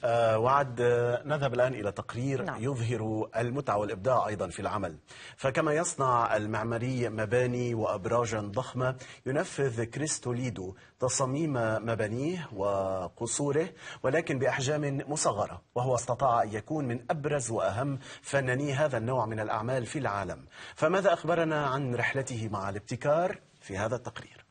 وعد نذهب الآن إلى تقرير نعم. يظهر المتعة والإبداع أيضا في العمل. فكما يصنع المعماري مباني وأبراجا ضخمة، ينفذ كريس توليدو تصاميم مبانيه وقصوره ولكن بأحجام مصغرة، وهو استطاع أن يكون من أبرز وأهم فناني هذا النوع من الأعمال في العالم. فماذا أخبرنا عن رحلته مع الابتكار في هذا التقرير؟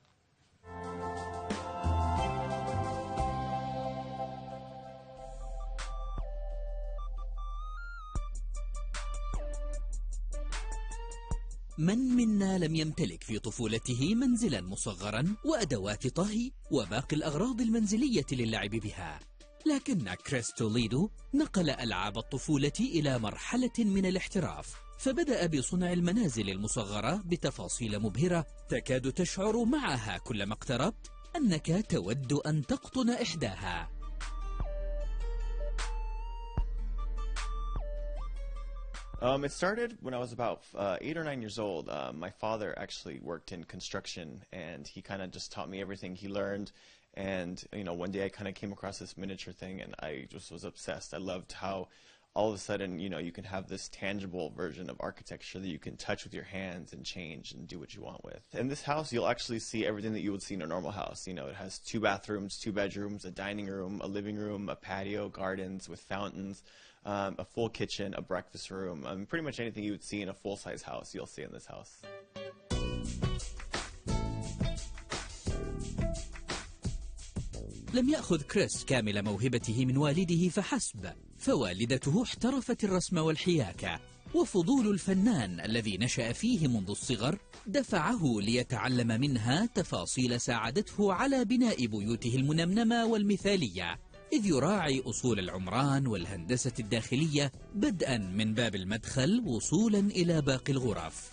من منا لم يمتلك في طفولته منزلا مصغرا وأدوات طهي وباقي الأغراض المنزلية للعب بها؟ لكن كريس توليدو نقل ألعاب الطفولة إلى مرحلة من الاحتراف، فبدأ بصنع المنازل المصغرة بتفاصيل مبهرة تكاد تشعر معها كلما اقتربت أنك تود أن تقطن إحداها. It started when I was about 8 or 9 years old. My father actually worked in construction, and he kind of just taught me everything he learned. And, you know, one day I kind of came across this miniature thing, and I just was obsessed. I loved how all of a sudden, you know, you can have this tangible version of architecture that you can touch with your hands and change and do what you want with. In this house, you'll actually see everything that you would see in a normal house. You know, it has 2 bathrooms, 2 bedrooms, a dining room, a living room, a patio, gardens with fountains, a full kitchen, a breakfast room. Pretty much anything you would see in a full-size house, you'll see in this house. لم يأخذ كريس كامل موهبته من والده فحسب، فوالدته احترفت الرسم والحياكة، وفضول الفنان الذي نشأ فيه منذ الصغر دفعه ليتعلم منها تفاصيل ساعدته على بناء بيوته المنمنمة والمثالية، إذ يراعي أصول العمران والهندسة الداخلية بدءا من باب المدخل وصولا إلى باقي الغرف.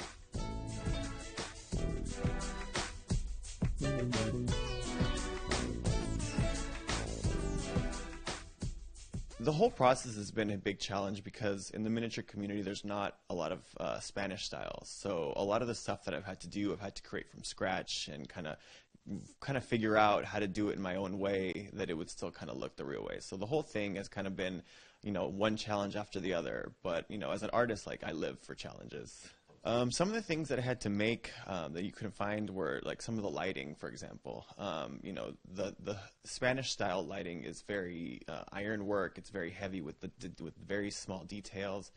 The whole process has been a big challenge because in the miniature community there's not a lot of Spanish styles. So a lot of the stuff that I've had to do, I've had to create from scratch and kind of figure out how to do it in my own way that it would still kind of look the real way. So the whole thing has kind of been, you know, one challenge after the other. But, you know, as an artist, like, I live for challenges. Some of the things that I had to make that you couldn't find were like some of the lighting, for example. You know, the Spanish style lighting is very iron work. It's very heavy with very small details,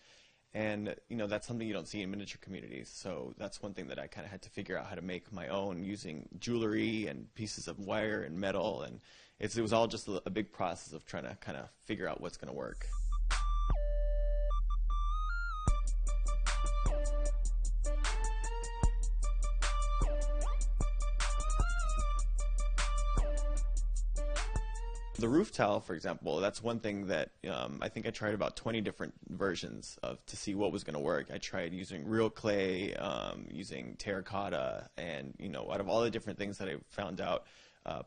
and you know that's something you don't see in miniature communities. So that's one thing that I kind of had to figure out how to make my own using jewelry and pieces of wire and metal, and it was all just a big process of trying to kind of figure out what's going to work. The roof tile, for example, that's one thing that I think I tried about 20 different versions of to see what was going to work. I tried using real clay, using terracotta, and you know, out of all the different things that I found out,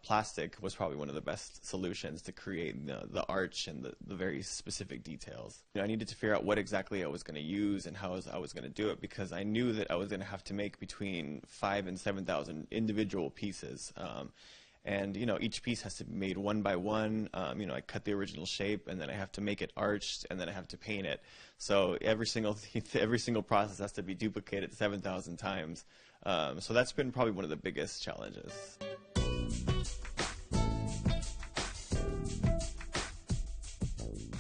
plastic was probably one of the best solutions to create the arch and the very specific details. You know, I needed to figure out what exactly I was going to use and how I was going to do it, because I knew that I was going to have to make between 5,000 and 7,000 individual pieces. And, you know, each piece has to be made one by one. You know, I cut the original shape, and then I have to make it arched, and then I have to paint it. So every single process has to be duplicated 7,000 times. So that's been probably one of the biggest challenges.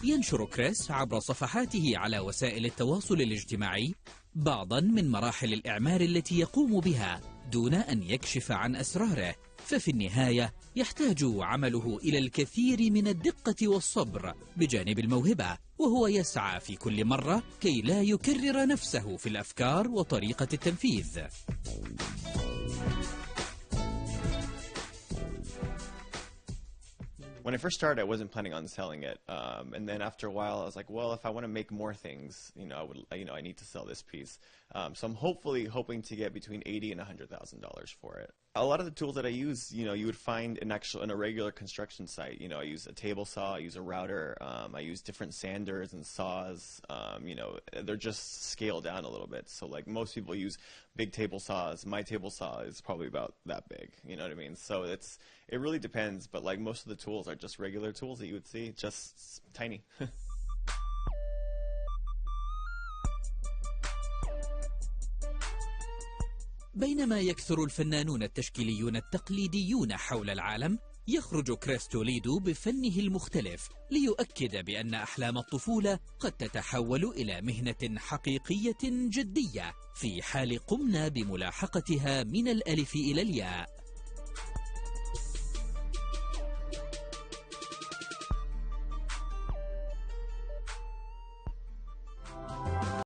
ينشر كريس عبر صفحاته على وسائل التواصل الاجتماعي بعضا من مراحل الإعمار التي يقوم بها دون أن يكشف عن أسراره، ففي النهاية يحتاج عمله إلى الكثير من الدقة والصبر بجانب الموهبة، وهو يسعى في كل مرة كي لا يكرر نفسه في الأفكار وطريقة التنفيذ. When I first started, I wasn't planning on selling it, and then after a while, I was like, well, if I want to make more things, you know, I need to sell this piece. So I'm hoping to get between $80,000 and $100,000 for it. A lot of the tools that I use, you would find in a regular construction site. I use a table saw, I use a router, I use different sanders and saws. They're just scaled down a little bit. So like most people use big table saws. My table saw is probably about that big. You know what I mean? So it really depends. But like most of the tools are just regular tools that you would see, just tiny. بينما يكثر الفنانون التشكيليون التقليديون حول العالم، يخرج كريس توليدو بفنه المختلف ليؤكد بأن أحلام الطفولة قد تتحول إلى مهنة حقيقية جدية في حال قمنا بملاحقتها من الألف إلى الياء.